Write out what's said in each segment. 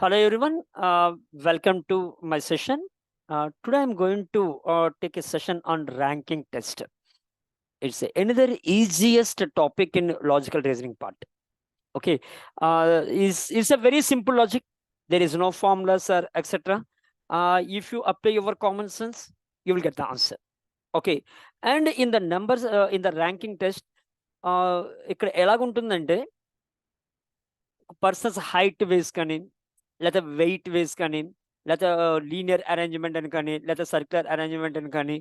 Hello everyone, welcome to my session. Today I'm going to take a session on ranking test. It's another easiest topic in logical reasoning part. Okay, is a very simple logic. There is no formulas or etc. If you apply your common sense, you will get the answer. Okay, and in the numbers in the ranking test, ఇక్కడ ఎలాగుంటుందంటే persons height వేస్ కానీ లేదా wait వేస్ కానీ లేదా linear arrangement అని కానీ లేదా circular arrangement అని కానీ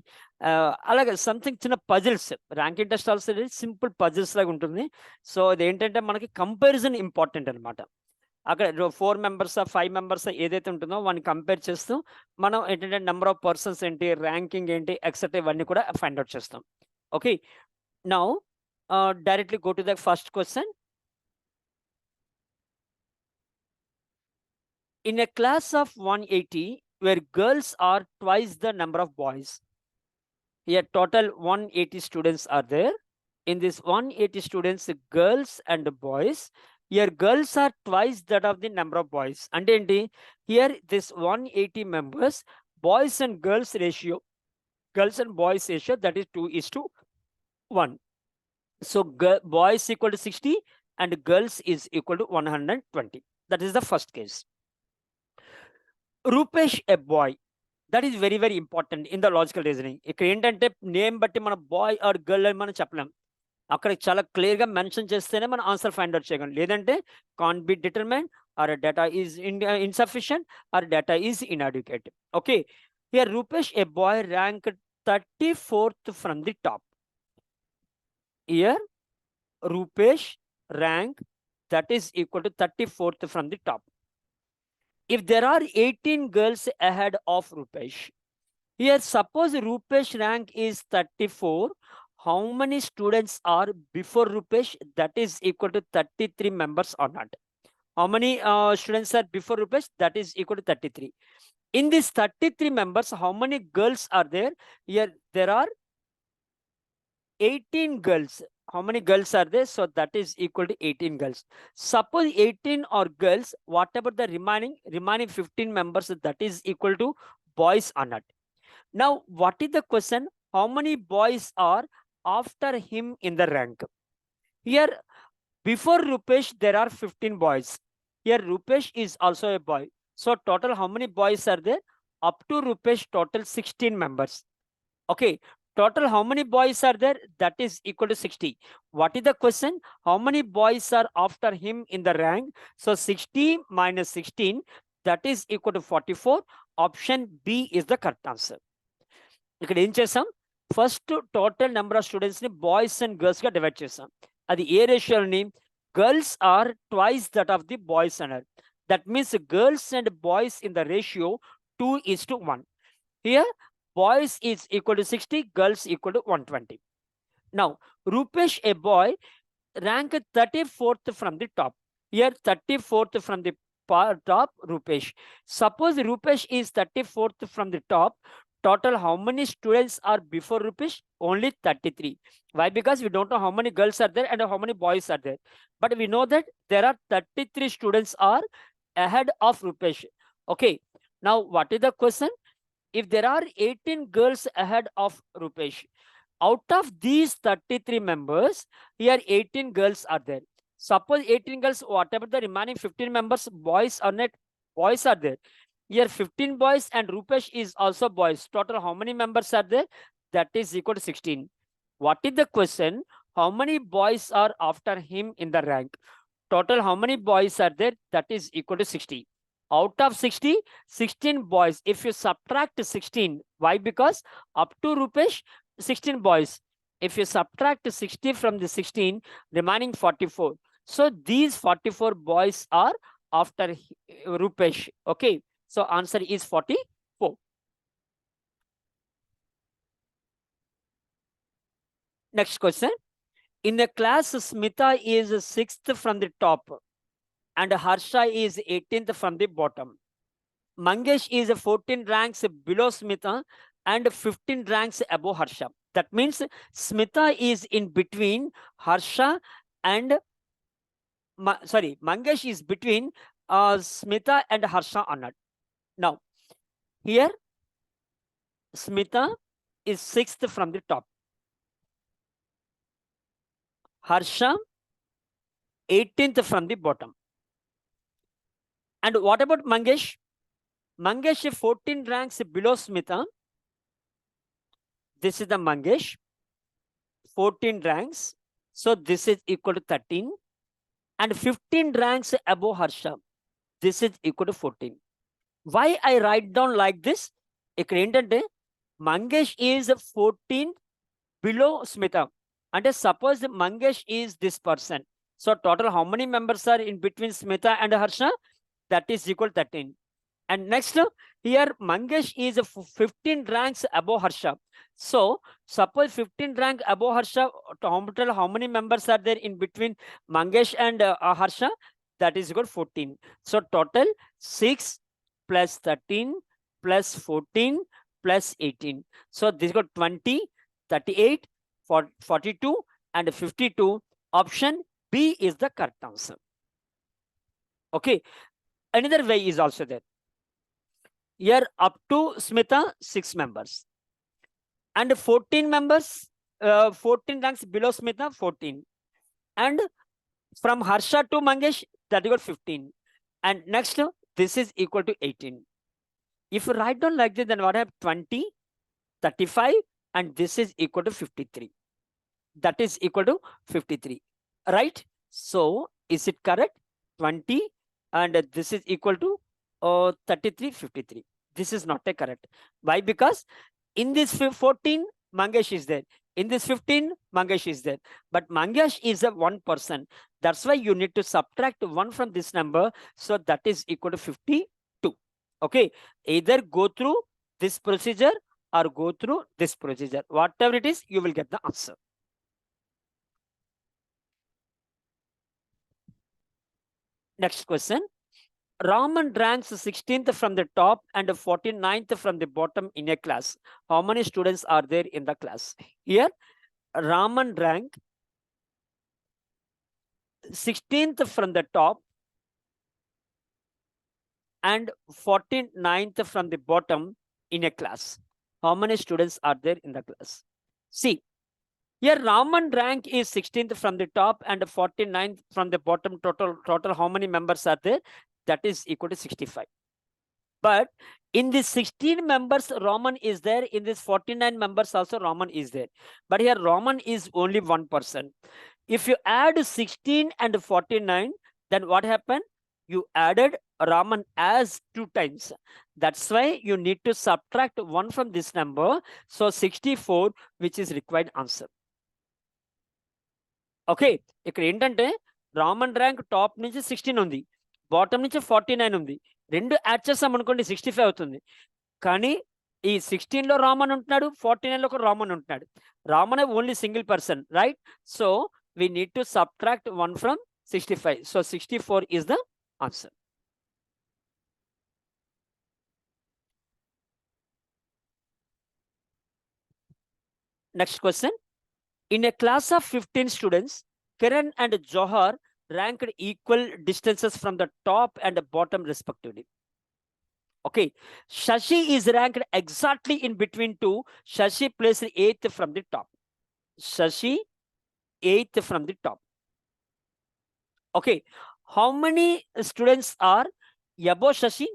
అలాగే సంథింగ్ చిన్న puzzles ranking test also simple puzzles లాగా ఉంటుంది. సో అది ఏంటంటే మనకి కంపారిజన్ ఇంపార్టెంట్ అనమాట. అక్కడ 4 మెంబర్స్ 5 మెంబర్స్ ఏదైతే ఉంటుందో వాడిని కంపేర్ చేస్తూ మనం ఏంటంటే నెంబర్ ఆఫ్ పర్సన్స్ ఏంటి, ర్యాంకింగ్ ఏంటి, ఎక్సెట్రా ఇవన్నీ కూడా ఫైండ్ అవుట్ చేస్తాం. Okay, now directly go to the first question. In a class of 180, where girls are twice the number of boys, here total 180 students are there. In this 180 students, girls and boys, here girls are twice that of the number of boys. And here this 180 members, boys and girls ratio, girls and boys ratio, that is 2:1. So boys equal to 60 and girls is equal to 120. That is the first case. Rupesh a bye, that is very very important in the logical reasoning. ఇక్కడ ఏంటంటే name బట్టి మన boy or girl అని మనం చెప్పలేం. అక్కడ చాలా క్లియర్గా మెన్షన్ చేస్తేనే మనం ఆన్సర్ ఫైండ్ అవుట్ చేయగలం. లేదంటే can't be determine or data is insufficient or data is inadequate. Okay, here Rupesh a boy rank 34th from the top. Here Rupesh rank that is equal to 34th from the top. If there are 18 girls ahead of Rupesh, here suppose Rupesh rank is 34, how many students are before Rupesh? That is equal to 33 members or not. How many students are before Rupesh? That is equal to 33. In these 33 members, how many girls are there? Here there are 18 girls. How many girls are there? So that is equal to 18 girls. Suppose 18 are girls, what about the remaining 15 members? That is equal to boys or not. Now what is the question? How many boys are after him in the rank? Here before Rupesh there are 15 boys. Here Rupesh is also a boy. So total how many boys are there? Up to Rupesh total 16 members. Okay, total how many boys are there? That is equal to 60. What is the question? How many boys are after him in the rank? So 60 minus 16, that is equal to 44. Option B is the correct answer. ఇక్కడ ఏం చేసాం, first total number of students ని boys and girls గా divide చేసాం. అది ఏ రేషియోని? Girls are twice that of the boys అన్నారు. That means girls and boys in the ratio 2:1. Here boys is equal to 60, girls equal to 120. Now Rupesh a boy rank 34th from the top. Here 34th from the top Rupesh. Suppose Rupesh is 34th from the top, total how many students are before Rupesh? Only 33. Why? Because we don't know how many girls are there and how many boys are there, but we know that there are 33 students are ahead of Rupesh. Okay, now what is the question? If there are 18 girls ahead of Rupesh, out of these 33 members, here 18 girls are there. Suppose 18 girls, whatever the remaining 15 members, boys are not, boys are there. Here 15 boys and Rupesh is also boys. Total how many members are there? That is equal to 16. What is the question? How many boys are after him in the rank? Total how many boys are there? That is equal to 60. Out of 60, 16 boys. If you subtract 16, why? Because up to Rupesh, 16 boys. If you subtract 60 from the 16, remaining 44. So these 44 boys are after Rupesh. Okay, so answer is 44. Next question. In the class, Smita is 6th from the top and Harsha is 18th from the bottom. Mangesh is 14 ranks below Smita and 15 ranks above Harsha. That means Smita is in between Harsha and Mangesh is between Smita and Harsha are not. Now, here, Smita is 6th from the top. Harsha, 18th from the bottom. And what about Mangesh? Mangesh is 14 ranks below Smita. This is the Mangesh, 14 ranks. So this is equal to 13. And 15 ranks above Harsha. This is equal to 14. Why I write down like this? Mangesh is 14 below Smita. And suppose Mangesh is this person. So total how many members are in between Smita and Harsha? That is equal to 13. And next, here Mangesh is 15 ranks above Harsha. So suppose 15 rank above Harsha, total how many members are there in between Mangesh and Harsha? That is equal to 14. So total 6 plus 13 plus 14 plus 18. So this is got 20, 38, 42 and 52. Option B is the correct answer. Okay. Another way is also there. Here up to Smita, 6 members. And 14 members, 14 ranks below Smita, 14. And from Harsha to Mangesh, that is 15. And next, this is equal to 18. If you write down like this, then what I have 20, 35, and this is equal to 53. That is equal to 53. Right? So, is it correct? 20, and this is equal to 33, 53. This is not a correct. Why? Because in this 14, Mangesh is there. In this 15, Mangesh is there. But Mangesh is a one person. That's why you need to subtract 1 from this number. So that is equal to 52. Okay. Either go through this procedure or go through this procedure. Whatever it is, you will get the answer. Next question. Raman ranks 16th from the top and 49th from the bottom in a class. How many students are there in the class? Here, Raman rank 16th from the top and 49th from the bottom in a class. How many students are there in the class? See, here Raman rank is 16th from the top and 49th from the bottom. Total how many members are there? That is equal to 65. But in this 16 members, Raman is there. In this 49 members also, Raman is there. But here Raman is only one person. If you add 16 and 49, then what happened? You added Raman as 2 times. That's why you need to subtract 1 from this number. So 64, which is required answer. Okay ఇక్కడ ఏంటంటే Raman rank top నుంచి 16 ఉంది, bottom నుంచి 49 ఉంది. రెండు add చేస్తాం అనుకోండి 65 అవుతుంది. కానీ ఈ 16 లో రామన్ ఉంటున్నాడు, 49 లో ఒక రామన్ ఉంటున్నాడు. Raman only single person, right? So we need to subtract 1 from 65. So 64 is the answer. Next question. In a class of 15 students, Kiran and Johar ranked equal distances from the top and the bottom respectively. Okay, Shashi is ranked exactly in between 2. Shashi placed 8th from the top. Shashi 8th from the top. Okay, how many students are above Shashi?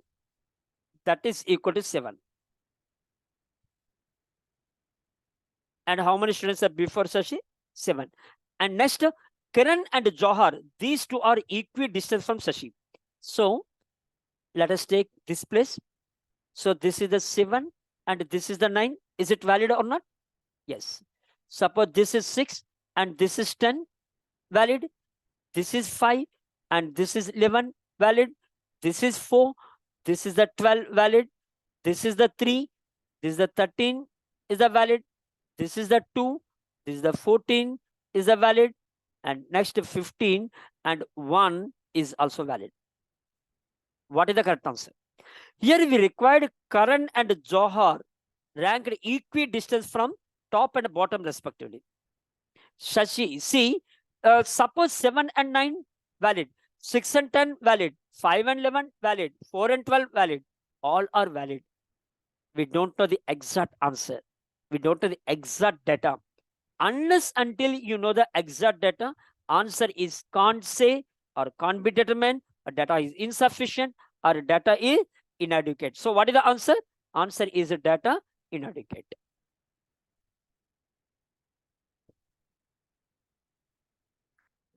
That is equal to 7. And how many students are before Shashi? 7. And next, Kiran and Johar, these two are equidistant from Shashi. So let us take this place. So this is the 7 and this is the 9. Is it valid or not? Yes. Suppose this is 6 and this is 10, valid. This is 5 and this is 11, valid. This is 4. This is the 12, valid. This is the 3. This is the 13, is the valid. This is the 2. This is the 14, is the valid. And next 15 and 1 is also valid. What is the correct answer? Here we required Karan and Johar ranked equidistant from top and bottom respectively. Shashi, see, suppose 7 and 9 valid. 6 and 10 valid, 5 and 11 valid, 4 and 12 valid, all are valid. We don't know the exact answer. We don't know the exact data. Unless until you know the exact data, answer is can't say or can't be determined, or data is insufficient or data is inadequate. So what is the answer? Answer is data inadequate.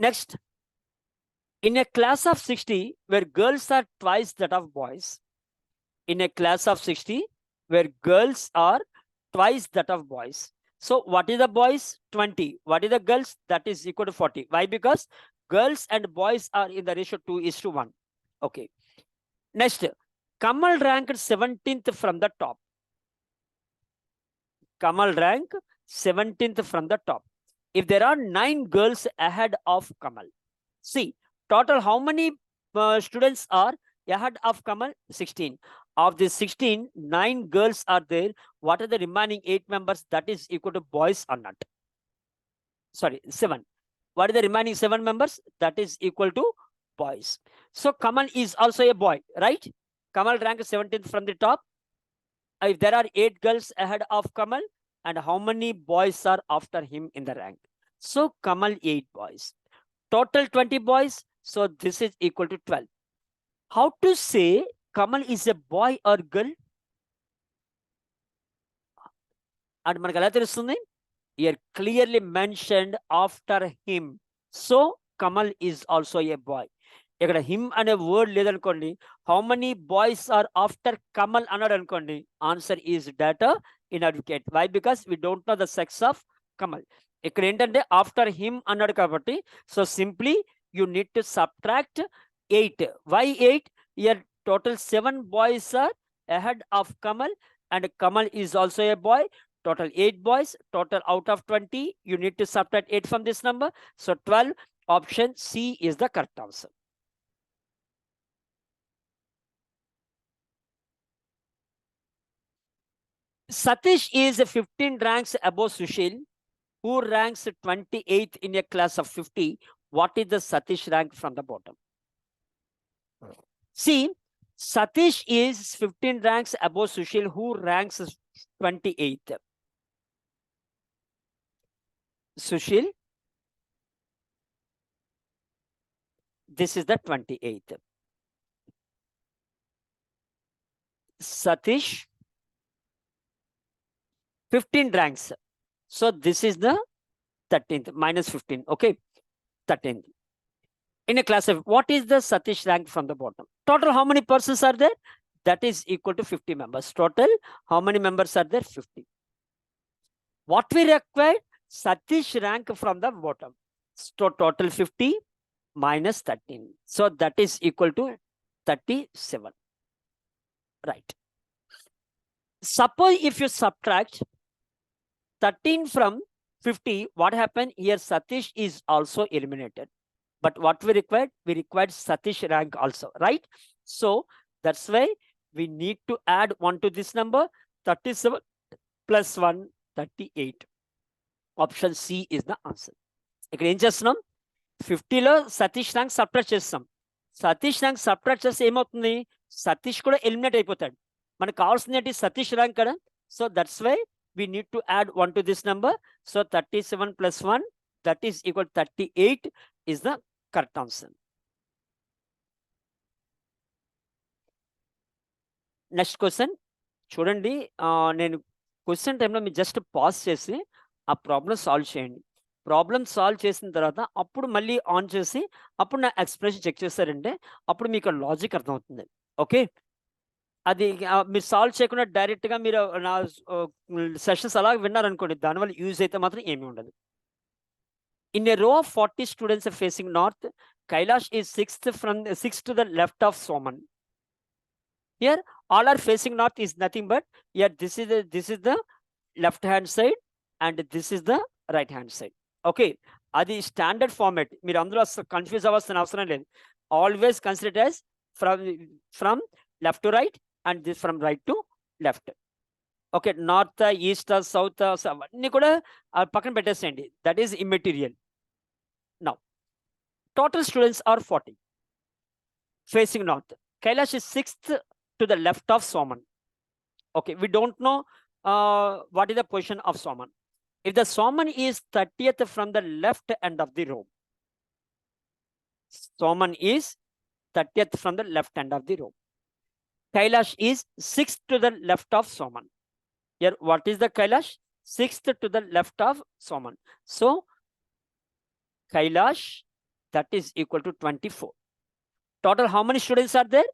Next, in a class of 60 where girls are twice that of boys, in a class of 60 where girls are twice that of boys. So what is the boys? 20. What is the girls? That is equal to 40. Why? Because girls and boys are in the ratio 2:1. Okay. Next, Kamal ranked 17th from the top. Kamal ranked 17th from the top. If there are 9 girls ahead of Kamal, see, total how many students are ahead of Kamal? 16. Of the 16, 9 girls are there. What are the remaining 8 members? That is equal to boys or not? Sorry, 7. What are the remaining 7 members? That is equal to boys. So Kamal is also a boy, right? Kamal ranked 17th from the top. If there are 8 girls ahead of Kamal, and how many boys are after him in the rank? So Kamal 8 boys. Total 20 boys. So this is equal to 12. How to say Kamal is a boy or girl? And మనకు ఎలా తెలుస్తుంది? Here clearly mentioned after him. So Kamal is also a boy. ఇక్కడ him అనే word లేదనుకోండి, how many boys are after Kamal అన్నాడు అనుకోండి, answer is data inadequate. Why? Because we don't know the sex of Kamal. ఇక్కడ ఏంటంటే ఆఫ్టర్ హిమ్ అన్నాడు కాబట్టి, so simply you need to subtract 8. Why 8? Here total 7 boys are ahead of Kamal, and Kamal is also a boy. Total 8 boys. Total out of 20, you need to subtract 8 from this number. So 12. Option C is the correct answer. Satish is 15 ranks above Sushil, who ranks 28th in a class of 50. What is the Satish rank from the bottom? See, Satish is 15 ranks above Sushil, who ranks 28th. Sushil, this is the 28th. Satish, 15 ranks. So this is the 13th, minus 15. Okay, 13th. In a class of, what is the Satish rank from the bottom? Total how many persons are there? That is equal to 50 members. Total how many members are there? 50. What we require? Satish rank from the bottom. So total 50 minus 13. So that is equal to 37. Right. Suppose if you subtract 13 from 50, what happened? Here Satish is also eliminated. But what we required? We required Satish rank also, right? So that's why we need to add 1 to this number. 37 plus 1, 38. Option C is the answer. ఇక్కడ ఏం చేస్తున్నాం? 50లో Satish rank subtract చేస్తాం. Satish rank subtract చేస్తే ఏమవుతుంది? సతీష్ కూడా eliminate అయిపోతాడు. మనకు కావాల్సింది ఏంటి? సతీష్ ర్యాంక్ కదా. So that's why we need to add 1 to this number. So 37 plus 1, that is equal to 38 is the correct answer. Next question. చూడండి, నేను క్వశ్చన్ టైంలో మీరు జస్ట్ పాజ్ చేసి ఆ ప్రాబ్లం సాల్వ్ చేయండి. ప్రాబ్లం సాల్వ్ చేసిన తర్వాత అప్పుడు మళ్ళీ ఆన్ చేసి అప్పుడు నా ఎక్స్ప్రెషన్ చెక్ చేస్తారంటే అప్పుడు మీకు లాజిక్ అర్థమవుతుంది. ఓకే, అది మీరు సాల్వ్ చేయకుండా డైరెక్ట్గా మీరు నా సెషన్స్ అలా విన్నారనుకోండి, దానివల్ల యూజ్ అయితే మాత్రం ఏమీ ఉండదు. In a row of 40 students facing north, Kailash is sixth to the left of Soman. Here all are facing north is nothing but here this is the left hand side and this is the right hand side. Okay, adi standard format. Meer andro confuse avasana avasaram ledhu. Always consider it as from left to right and this from right to left. Okay, north, east, south avannni kuda pakkana pettesandi. That is immaterial. Now total students are 40. facing north. Kailash is 6th to the left of Soman. Okay, we don't know what is the position of Soman. If the Soman is 30th from the left end of the row, Soman is 30th from the left end of the row. Kailash is 6th to the left of Soman. Here, what is the Kailash? 6th to the left of Soman. So, Kailash, that is equal to 24. Total, how many students are there?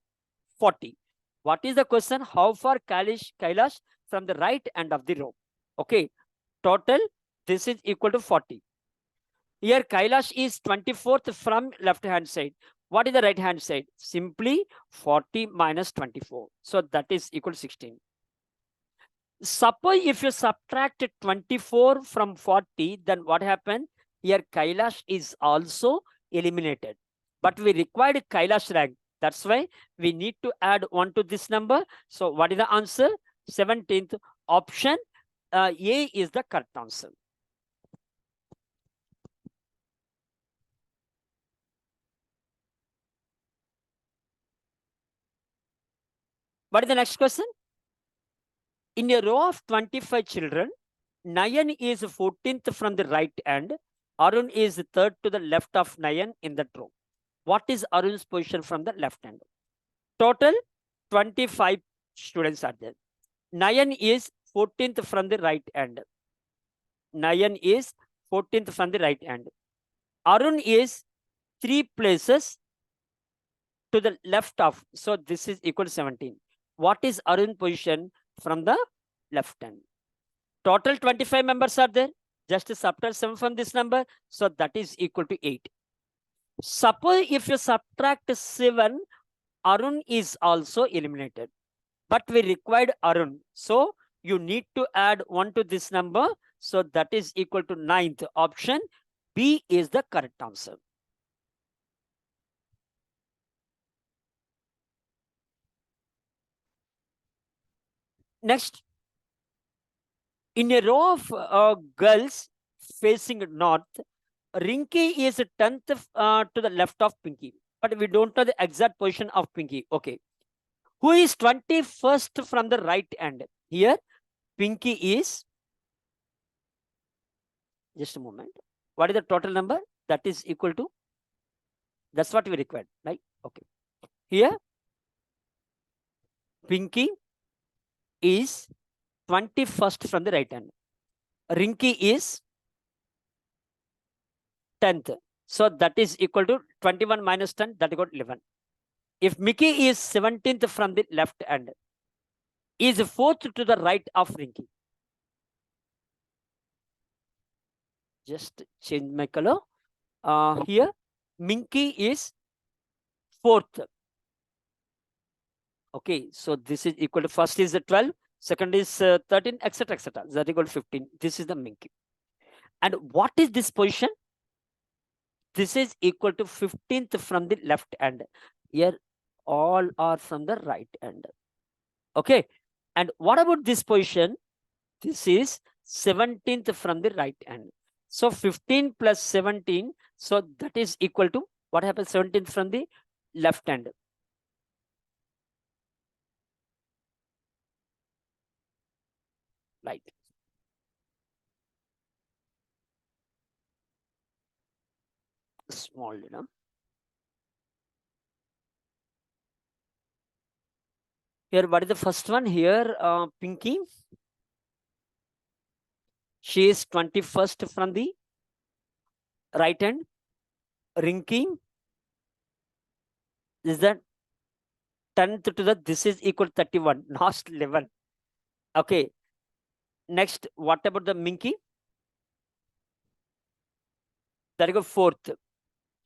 40. What is the question? How far Kailash from the right end of the row? Okay, total, this is equal to 40. Here, Kailash is 24th from left-hand side. What is the right-hand side? Simply 40 minus 24. So that is equal to 16. Suppose if you subtract 24 from 40, then what happened? Here, Kailash is also eliminated. But we required Kailash rank. That's why we need to add 1 to this number. So what is the answer? 17th option A is the correct answer. What is the next question? In a row of 25 children, Nayan is 14th from the right end. Arun is 3rd to the left of Nayan in that row. What is Arun's position from the left end? Total 25 students are there. Nayan is 14th from the right end. Nayan is 14th from the right end. Arun is 3 places to the left of. So this is equal to 17. What is Arun position from the left end? Total 25 members are there. Just subtract 7 from this number. So that is equal to 8. Suppose if you subtract 7, Arun is also eliminated. But we required Arun. So you need to add 1 to this number. So that is equal to 9th option. B is the correct answer. Next, in a row of girls facing north, Rinky is 10th to the left of Pinky. But we don't know the exact position of Pinky. Okay. Who is 21st from the right end? Here, Pinky is, just a moment. What is the total number? That is equal to, that's what we required, right? Okay. Here, Pinky is 21st from the right hand. Rinky is 10th. So that is equal to 21 minus 10, that got 11. If Mickey is 17th from the left hand, is 4th to the right of Rinky. Just change my color. Here, Minky is 4th. Okay, so this is equal to, first is 12, second is 13, etc., etc. That is equal to 15. This is the Minky. And what is this position? This is equal to 15th from the left end. Here, all are from the right end. Okay, and what about this position? This is 17th from the right end. So 15 plus 17, so that is equal to, what happens 17th from the left hand? Right. Small, you know. Here, what is the first one? Here, Pinky. She is 21st from the right hand. Rinky is that 10th to the, this is equal to 31, not 11. Okay. Next, what about the Minky? That is 4th.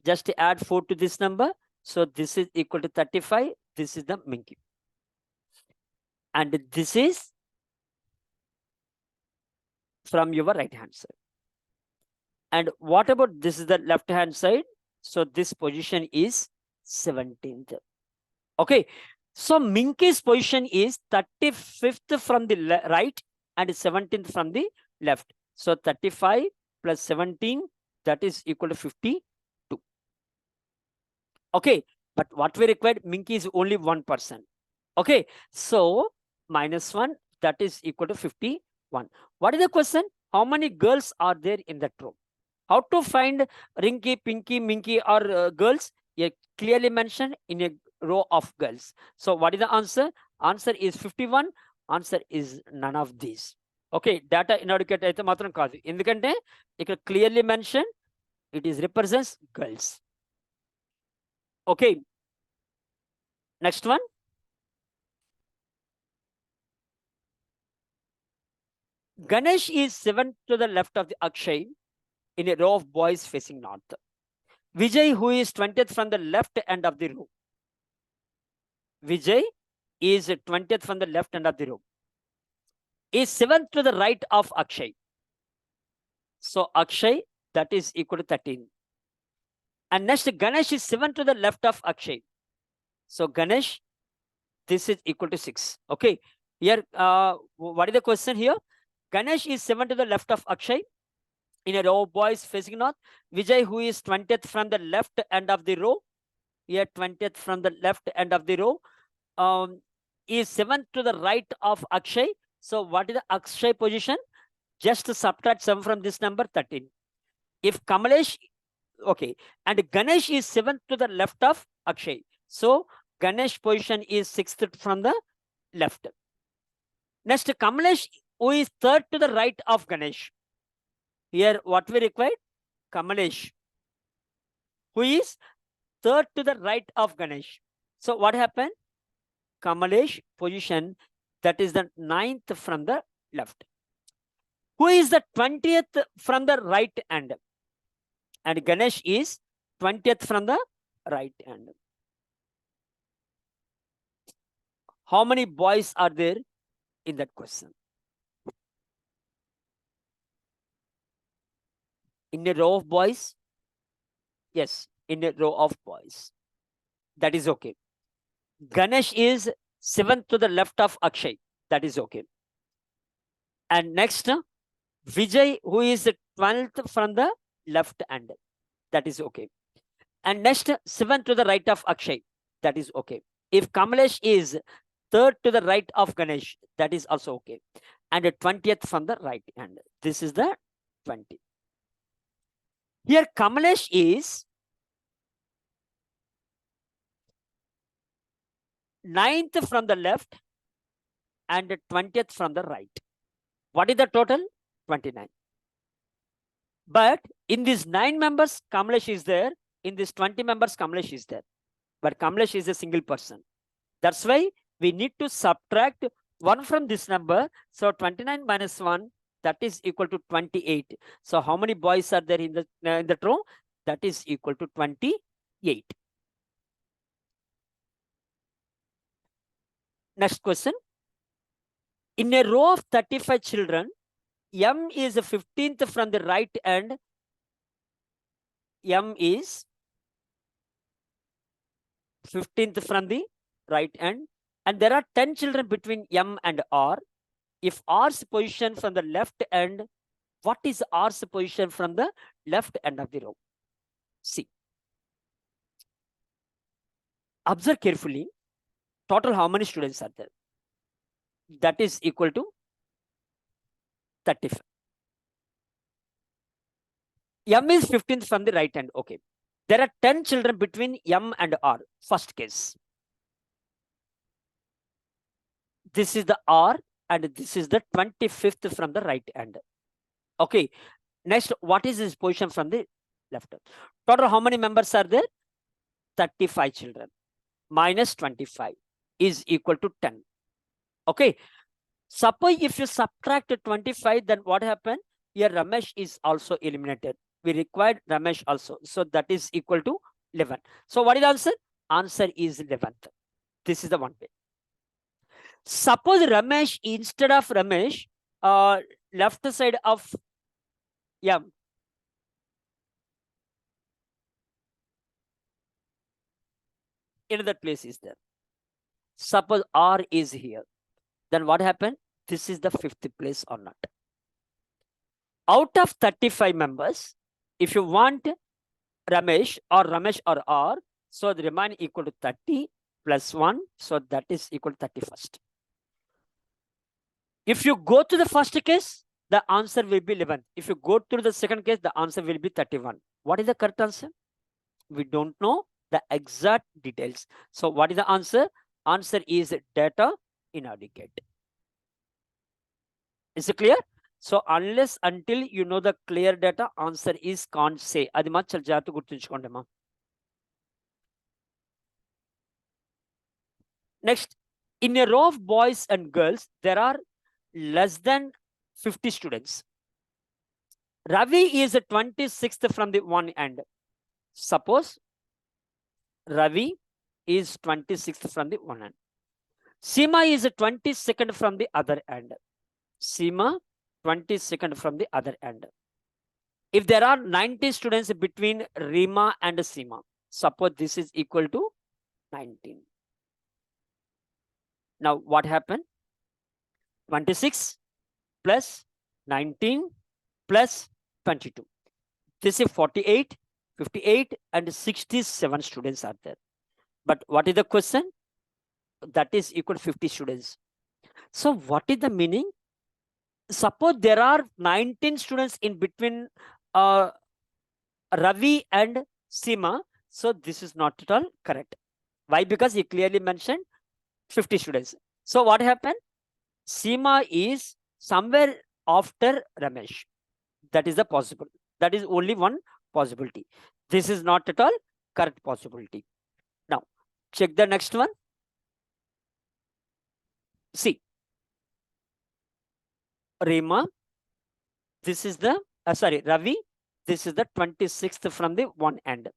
Just add 4 to this number. So this is equal to 35. This is the Minky. And this is from your right hand side. And what about this is the left hand side? So this position is 17th. Okay. So Minky's position is 35th from the right and 17th from the left. So 35 plus 17, that is equal to 52. Okay. But what we required, Minky is only 1%. Okay, so -1, that is equal to 51. What is the question? How many girls are there in that room? How to find Rinky, Pinky, Minky or girls? Clearly mentioned in a row of girls. So what is the answer? Answer is 51. Answer is none of these. Okay, data inadequate అయితే మాత్రం కాదు, ఎందుకంటే ఇక్కడ clearly mentioned it is represents girls. Okay, next one. Ganesh is 7 to the left of the Akshay in a row of boys facing north. Vijay, who is 20th from the left end of the row. Vijay is 20th from the left end of the row, is 7th to the right of Akshay. So Akshay, that is equal to 13. And next, Ganesh is 7 to the left of Akshay. So Ganesh, this is equal to 6. Okay, here, what is the question here? Ganesh is 7 to the left of Akshay in a row of boys facing north. Vijay, who is 20th from the left end of the row, here 20th from the left end of the row, is 7th to the right of Akshay. So what is the Akshay position? Just subtract 7 from this number, 13. If Kamalesh, okay, and Ganesh is 7th to the left of Akshay. So Ganesh position is 6th from the left. Next, Kamalesh, who is 3rd to the right of Ganesh. Here, what we required? Kamalesh, who is 3rd to the right of Ganesh. So what happened? Kamalesh position, that is the 9th from the left. Who is the 20th from the right end? And Ganesh is 20th from the right end. How many boys are there in that question? In a row of boys? Yes, in a row of boys. That is okay. Ganesh is 7th to the left of Akshay. That is okay. And next, Vijay, who is 12th from the left end. That is okay. And next, 7th to the right of Akshay. That is okay. If Kamalesh is 3rd to the right of Ganesh, that is also okay. And 20th from the right end. This is the 20. Here, Kamalesh is 9th from the left and 20th from the right. What is the total? 29. But in these 9 members, Kamalesh is there. In these 20 members, Kamalesh is there. But Kamalesh is a single person. That's why we need to subtract 1 from this number. So 29 minus 1, that is equal to 28. So how many boys are there in the row? That is equal to 28. Next question. In a row of 35 children, M is 15th from the right end. M is 15th from the right end. And there are 10 children between M and R. If R's position from the left end, what is R's position from the left end of the row? See. Observe carefully. Total how many students are there? That is equal to 35. M is 15th from the right hand. Okay. There are 10 children between M and R. First case. This is the R and this is the 25th from the right hand. Okay. Next, what is his position from the left hand? Total how many members are there? 35 children. Minus 25 is equal to 10. Okay. Suppose if you subtract 25, then what happened? Here Ramesh is also eliminated. We required Ramesh also. So that is equal to 11. So what is the answer? Answer is 11th. This is the one way. Suppose Ramesh, instead of Ramesh, left side of M. Another place is there. Suppose R is here. Then what happened? This is the 5th place or not. Out of 35 members, if you want Ramesh or R, So the remaining equal to 30 plus 1. So that is equal to 31st. If you go to the first case, the answer will be 11. If you go to the second case, the answer will be 31. What is the correct answer? We don't know the exact details. So what is the answer? Answer is data inadequate. Is it clear? So unless until you know the clear data, answer is can't say. Adi maachal jaatu gurtunchukondi. Next, in a row of boys and girls, there are less than 50 students. Ravi is the 26th from the one end. Suppose Ravi is 26th from the one end. Seema is the 22nd from the other end. Seema 22nd from the other end. If there are 90 students between Rima and Seema, suppose this is equal to 19. Now what happened? 26 plus 19 plus 22. This is 48, 58 and 67 students are there. But what is the question? That is equal to 50 students. So what is the meaning? Suppose there are 19 students in between Ravi and Seema. So this is not at all correct. Why? Because he clearly mentioned 50 students. So what happened? Seema is somewhere after Ramesh. That is the possible. That is only one possibility. This is not at all correct possibility. Now, check the next one. See, Rima, this is the, Ravi, this is the 26th from the one end.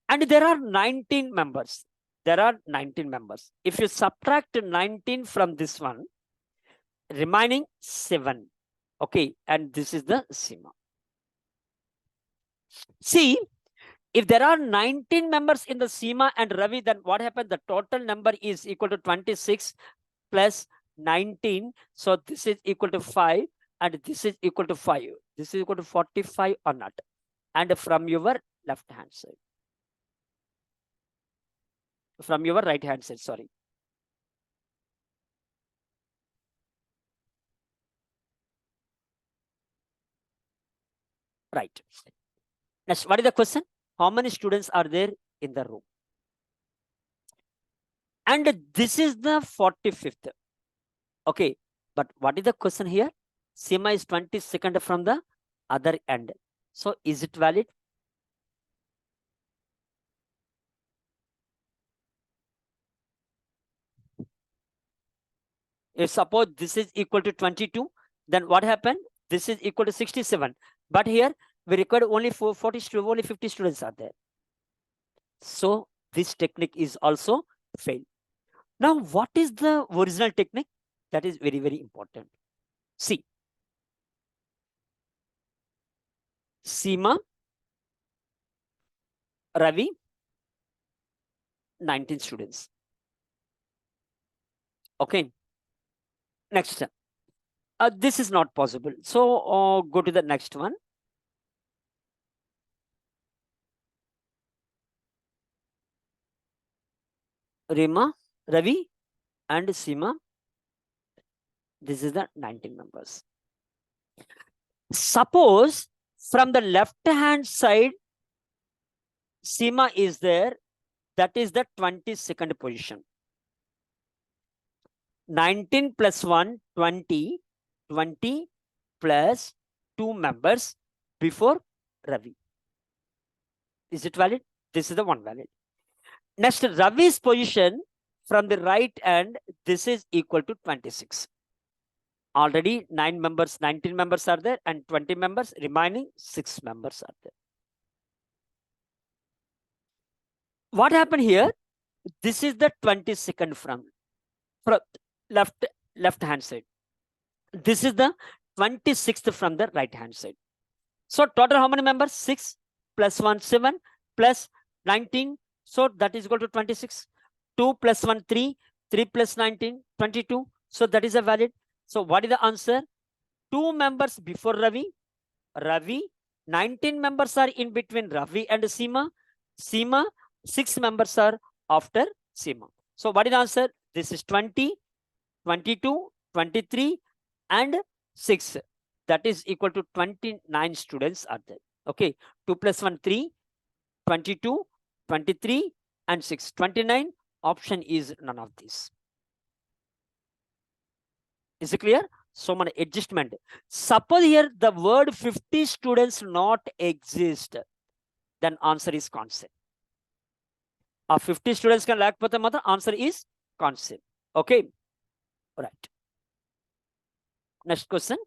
And there are 19 members. There are 19 members. If you subtract 19 from this one, remaining 7. Okay, and this is the Seema. See, if there are 19 members in the Seema and Ravi, then what happened? The total number is equal to 26 plus 19. So this is equal to 5 and this is equal to 5. This is equal to 45 or not? And from your left hand side. From your right hand side, sorry. Right. Next, what is the question? How many students are there in the room? And this is the 45th. Okay, but what is the question here? Seema is 22nd from the other end. So is it valid? If suppose this is equal to 22, then what happened? This is equal to 67. But here we required only 40 students, only 50 students are there. So this technique is also failed. Now, what is the original technique? That is very, very important. See, Seema, Ravi, 19 students. Okay. Next. This is not possible. So go to the next one. Rima, Ravi, and Seema. This is the 19 members. Suppose from the left hand side, Seema is there. That is the 22nd position. 19 plus 1, 20. 20 plus 2 members before Ravi. Is it valid? This is the one valid. Next, Ravi's position from the right end, this is equal to 26. Already 19 members are there and 20 members, remaining 6 members are there. What happened here? This is the 22nd from left hand side. This is the 26th from the right hand side. So total how many members? 6 plus 1, 7 plus 19. So that is equal to 26. 2 plus 1, 3. 3 plus 19, 22. So that is a valid. So what is the answer? 2 members before Ravi. 19 members are in between Ravi and Seema. Seema, 6 members are after Seema. So what is the answer? This is 20, 22, 23 and 6. That is equal to 29 students are there. Okay, 2 plus 1, 3, 22, 23 and 6. 29, option is none of these. Is it clear? So many adjustment. Suppose here the word 50 students not exist, then answer is constant. A 50 students can లేకపోతే మాత్రం answer is constant. Okay, right. Next question.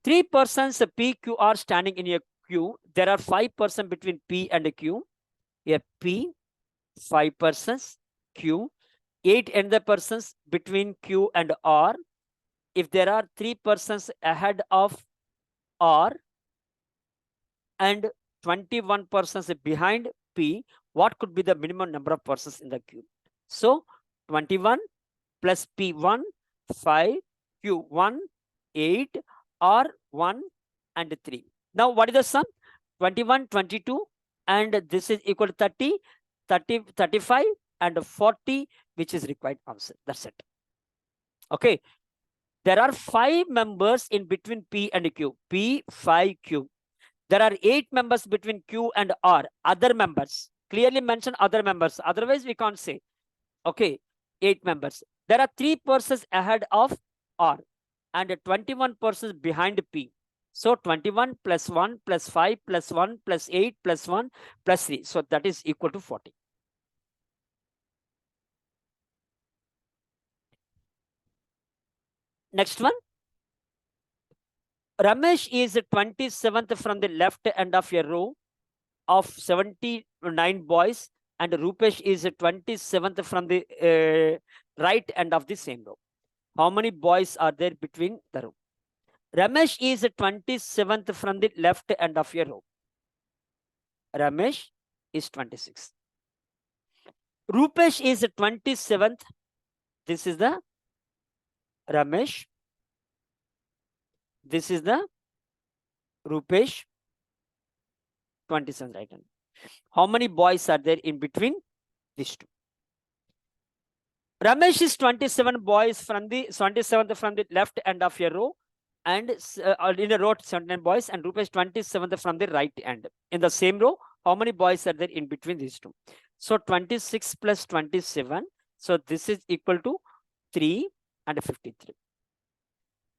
3 persons P, Q are standing in a queue. There are 5 persons between P and Q. Here P, 5 persons, Q, 8 another persons between Q and R. If there are 3 persons ahead of R and 21 persons behind P, what could be the minimum number of persons in the queue? So 21 plus P1, 5, Q1, 8, R1 and 3. Now what is the sum? 21, 22 and this is equal to 30, 30, 35 and 40, which is required answer. That's it. Okay. There are 5 members in between P and Q. P, 5, Q. There are 8 members between Q and R. Other members. Clearly mention other members. Otherwise, we can't say. Okay. 8 members. There are 3 persons ahead of R and 21 persons behind P. So 21 plus 1 plus 5 plus 1 plus 8 plus 1 plus 3. So that is equal to 40. Next one. Ramesh is 27th from the left end of a row of 79 boys and Rupesh is 27th from the right end of the same row. How many boys are there between the row? Ramesh is 27th from the left end of a row. Ramesh is 26. Rupesh is 27th. This is the Ramesh. This is the Rupesh. 27 right hand. How many boys are there in between these two? Ramesh is 27 boys from the 27th from the left end of a row and in a row 79 boys and Rupesh 27th from the right end. In the same row, how many boys are there in between these two? So 26 plus 27. So this is equal to 3 and 53.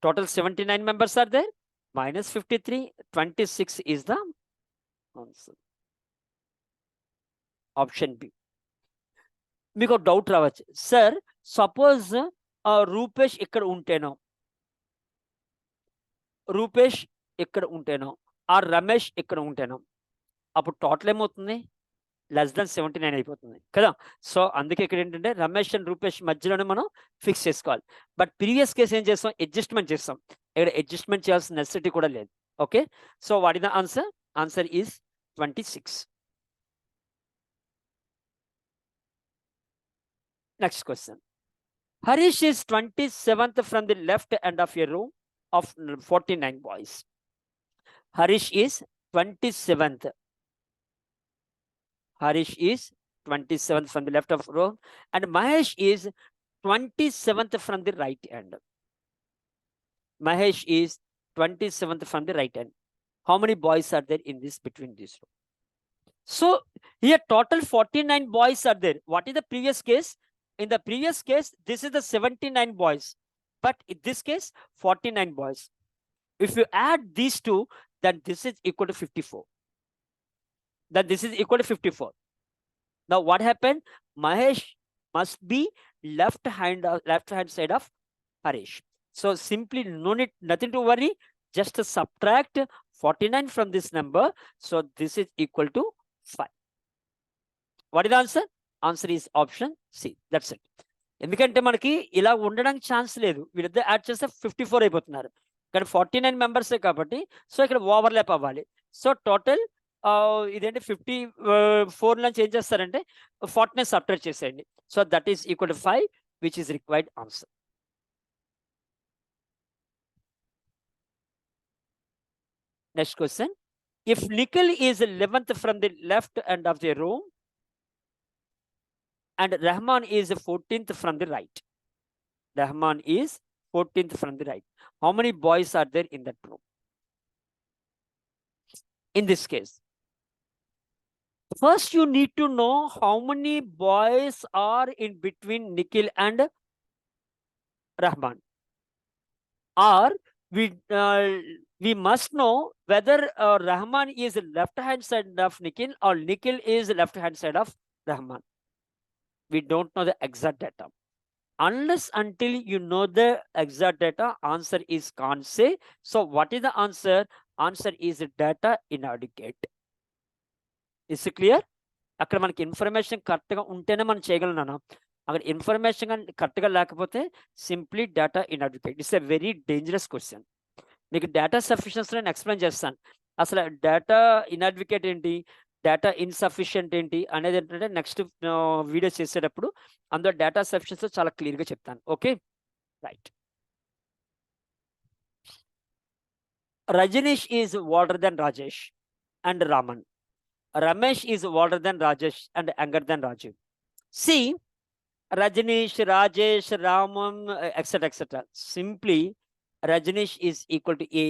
Total 79 members are there. Minus 53. 26 is the answer. Option B. మీకు doubt రావచ్చు sir suppose Rupesh ఇక్కడ ఉంటేనో రూపేష్ ఇక్కడ ఉంటేనో ఆ రమేష్ ఇక్కడ ఉంటేనో అప్పుడు total ఏమవుతుంది less than 79 అయిపోతుంది కదా. సో అందుకే ఇక్కడ ఏంటంటే రమేష్ అండ్ రూపేష్ మధ్యలోనే మనం ఫిక్స్ చేసుకోవాలి. బట్ ప్రీవియస్ కేసు ఏం చేస్తాం, అడ్జస్ట్మెంట్ చేస్తాం. ఇక్కడ అడ్జస్ట్మెంట్ చేయాల్సిన నెసెసిటీ కూడా లేదు. Okay, so what is the answer? Answer is 26. Next question. Harish is 27th from the left end of a row of 49 boys. Harish is 27th. Harish is 27th from the left of row and Mahesh is 27th from the right end. Mahesh is 27th from the right end. How many boys are there in this between this row? So here total 49 boys are there. What is the previous case? In the previous case, this is the 79 boys. But in this case, 49 boys. If you add these two, then this is equal to 54. Then this is equal to 54. Now what happened? Mahesh must be left hand side of Harish. So simply no need, nothing to worry. Just subtract 49 from this number. So this is equal to 5. What is the answer? Answer is option c. That's it. ఎందుకంటే మనకి ఇలా ఉండడానికి chance లేదు. వీళ్ళిద్దరు add చేస్తే 54 అయిపోతున్నారు. కానీ 49 మెంబర్సే కాబట్టి సో ఇక్కడ ఓవర్లాప్ అవ్వాలి. సో టోటల్ ఇదేంటి 54 నుంచి ఏం చేస్తారంటే 49 సబ్ట్రాక్ట్ చేసేయండి. So that is equal to 5 which is required answer. Next question. If Nikhil is 11th from the left end of the row and Rahman is 14th from the right. Rahman is 14th from the right. How many boys are there in that room? In this case, first you need to know how many boys are in between Nikhil and Rahman. Or we must know whether Rahman is left hand side of Nikhil or Nikhil is left hand side of Rahman. We don't know the exact data. Unless until you know the exact data, answer is can't say. So what is the answer? Answer is data inadequate. Is it clear? అక్కడ మనకి information కరెక్ట్గా ఉంటేనే మనం చేయగలనా? అక్కడ information కరెక్ట్గా లేకపోతే simply data inadequate. It's a very dangerous question. మీకు డేటా సఫిషియన్సీ నేను ఎక్స్ప్లెయిన్ చేస్తాను. అసలు డేటా ఇన్అడ్యుకేట్ ఏంటి, డేటా ఇన్సఫిషియంట్ ఏంటి అనేది ఏంటంటే నెక్స్ట్ వీడియో చేసేటప్పుడు అందులో డేటా సఫిషియన్సీ చాలా క్లియర్గా చెప్తాను. Okay, right. Rajneesh is older than Rajesh and Raman. Ramesh is older than Rajesh and younger than Raju. See, Rajneesh, Rajesh, Raman, etc., etc. Simply, Rajneesh is equal to A,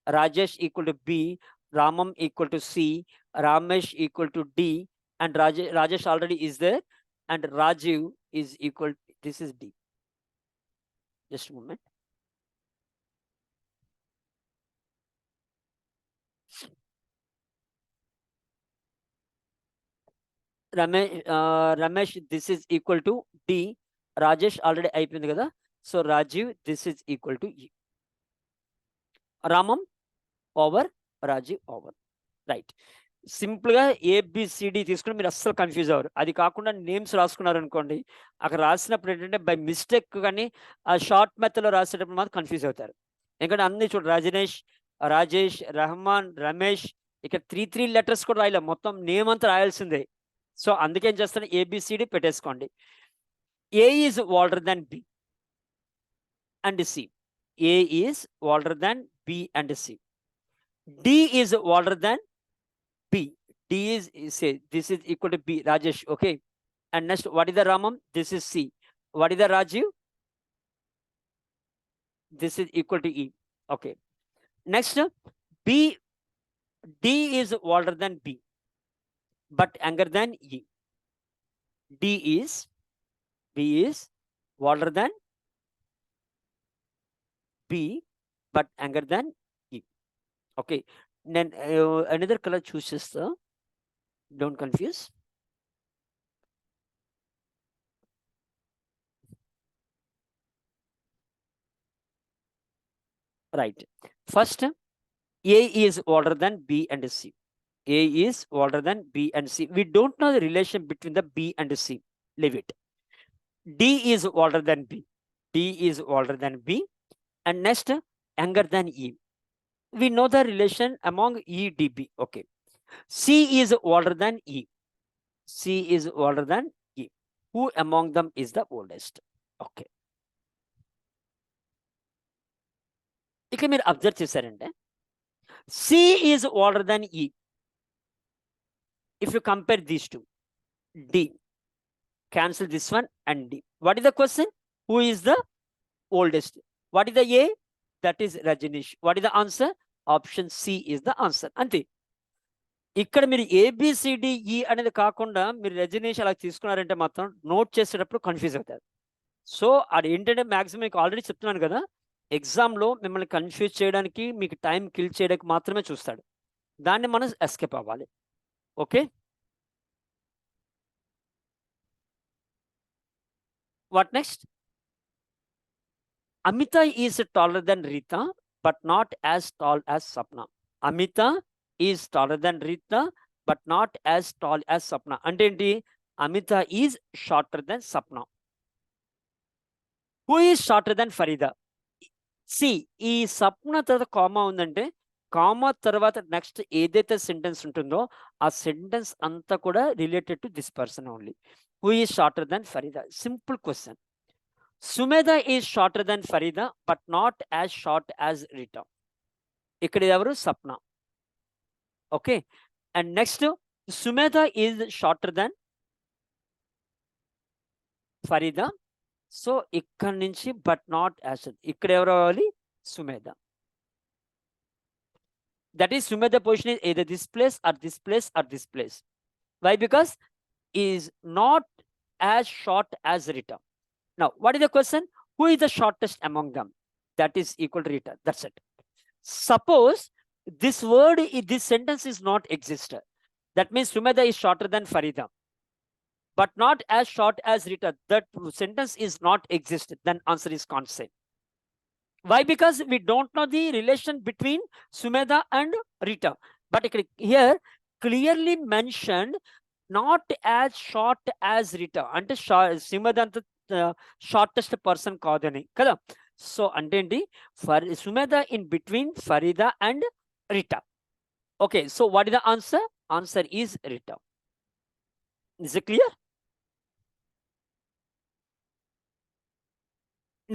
Rajesh equal to B, Ramam equal to C, Ramesh equal to D, and Rajesh already is there, and Raju is equal. This is D. Just a moment. Ramesh, this is equal to D. Rajesh already అయిపోయింది కదా, so Rajiv, this is equal to E. Ramam over Rajiv over, right. Simple గా A B C D తీసుకుని మీరు అస్సలు confuse అవ్వరు. అది కాకుండా names రాసుకున్నారు అనుకోండి, అక్కడ రాసినప్పుడు ఏంటంటే బై మిస్టేక్ కానీ ఆ షార్ట్ మెథడ్ లో రాసేటప్పుడు మాత్రం కన్ఫ్యూజ్ అవుతారు. ఎందుకంటే అన్ని చూడు, రజనీష్, రాజేష్, రెహమాన్, రమేష్, ఇక్కడ త్రీ లెటర్స్ కూడా రాయలే, మొత్తం నేమ్ అంతా రాయాల్సిందే. సో అందుకేం చేస్తాను, ఏబిసిడి పెట్టేసుకోండి. A is older than B and C. A is older than B and C. D is older than B. D is say this is equal to B, Rajesh. Okay. And next, what is the Ramam? This is C. What is the Rajiv? This is equal to E. Okay. Next, B. D is older than B, but younger than E. B is older than B, but younger than E. Okay. Then another color chooses the, don't confuse. Right. First, A is older than B and C. A is older than B and C. We don't know the relation between the B and C. Leave it. D is older than B. D is older than B. And next, younger than E. We know the relation among E, D, B. Okay. C is older than E. C is older than E. Who among them is the oldest? Okay. ఇక్కడ మీరు observe చేశారంటే C is older than E. If you compare these two, D. Cancel this one and D. What is the question? Who is the oldest? What is the A? That is Rajneesh. What is the answer? Option C is the answer. అంతే. ఇక్కడ మీరు ABCDE అనేది కాకుండా మీరు రజనీష్ అలా తీసుకున్నారంటే మాత్రం note చేసేటప్పుడు కన్ఫ్యూజ్ అవుతారు. సో అది ఏంటంటే మ్యాక్సిమం మీకు ఆల్రెడీ చెప్తున్నాను కదా, ఎగ్జామ్లో మిమ్మల్ని కన్ఫ్యూజ్ చేయడానికి, మీకు టైం కిల్ చేయడానికి మాత్రమే చూస్తాడు. దాన్ని మనం ఎస్కేప్ అవ్వాలి. Okay. What next? Amita is taller than Rita, but not as tall as Sapna. Amita is taller than Rita, but not as tall as Sapna. అంటే ఏంటి? Amita is shorter than Sapna. Who is shorter than Farida? See, ఈ సప్న తర్వాత comma ఉందంటే, comma తర్వాత next ఏదైతే sentence ఉంటుందో ఆ sentence అంతా కూడా related to this person only. Who is shorter than Farida? Simple question. Sumedha is shorter than Farida, but not as short as Rita. ఇక్కడ ఎవరు? Sapna. Okay. And next, Sumedha is shorter than Farida. So ఇక్కడ నుంచి but not as ఇక్కడ ఎవరు అవ్వాలి Sumedha. That is Sumedha position is either this place or this place or this place. Why? Because is not as short as Rita. Now what is the question? Who is the shortest among them? That is equal to Rita. That's it. Suppose this word, this sentence is not exist. That means Sumedha is shorter than Farida, but not as short as Rita. That sentence is not exist. Then answer is can't say. Why? Because we don't know the relation between Sumedha and Rita. But here clearly mentioned not as short as Rita. Ante Sumedha anta shortest person kaadani kada. So ante for Sumedha in between Farida and Rita. Okay, so what is the answer? Answer is Rita. Is it clear?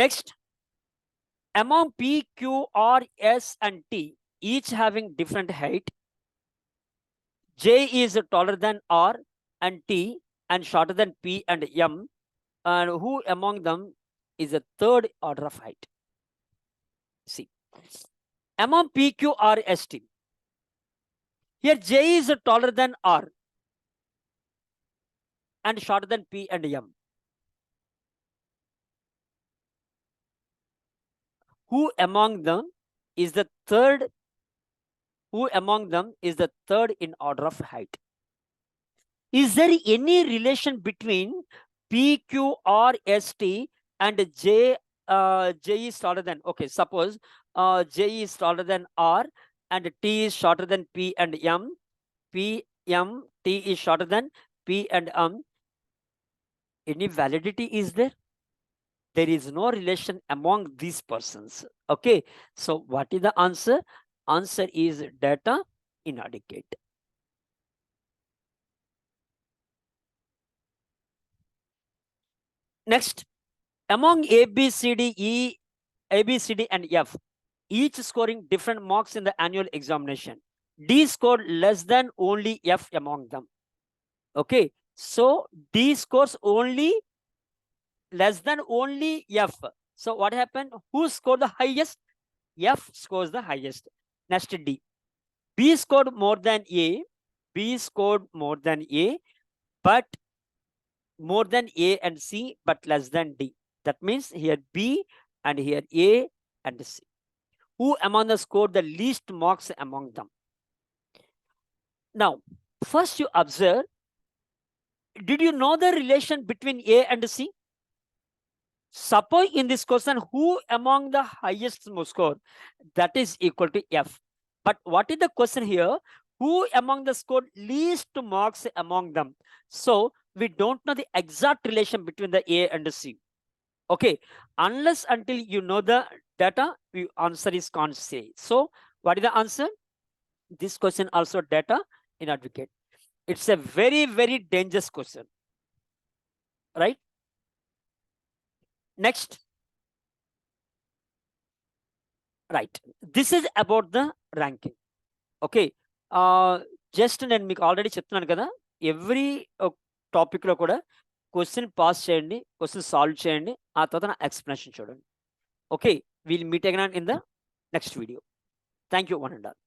Next, among P, Q, R, S, and T, each having different height, J is taller than R and T and shorter than P and M, and who among them is a third order of height? See, among P, Q, R, S, T, here J is taller than R and shorter than P and M. Who among them is the third? Who among them is the third in order of height? Is there any relation between P, Q, R, S, T and J? J is taller than, okay, suppose J is taller than R and T is shorter than P and M. P, M, T is shorter than P and M. Any validity is there? There is no relation among these persons. Okay, so what is the answer? Answer is data inadequate. Next, among A, B, C, D, E, A, B, C, D, and F, each scoring different marks in the annual examination, D scored less than only F among them. Okay, so D scores only less than only F. So what happened? Who scored the highest? F scores the highest. Next, D. B scored more than A. B scored more than A, but more than A and C, but less than D. That means here B and here A and C. Who among them scored the least marks among them? Now, first you observe, did you know the relation between A and C? Suppose in this question, who among the highest score? That is equal to F. But what is the question here? Who among the scored least marks among them? So we don't know the exact relation between the A and the C. Okay, unless until you know the data, the answer is can't say. So what is the answer? This question also data inadequate. It's a very, very dangerous question, right? Next. Right. This is about the ranking. Okay. Just నేను మీకు already చెప్తున్నాను కదా, every టాపిక్లో కూడా question pass చేయండి, question solve చేయండి, ఆ తర్వాత నా ఎక్స్ప్లెనేషన్ చూడండి. Okay, wheel meet again in the next video. Thank you one and all.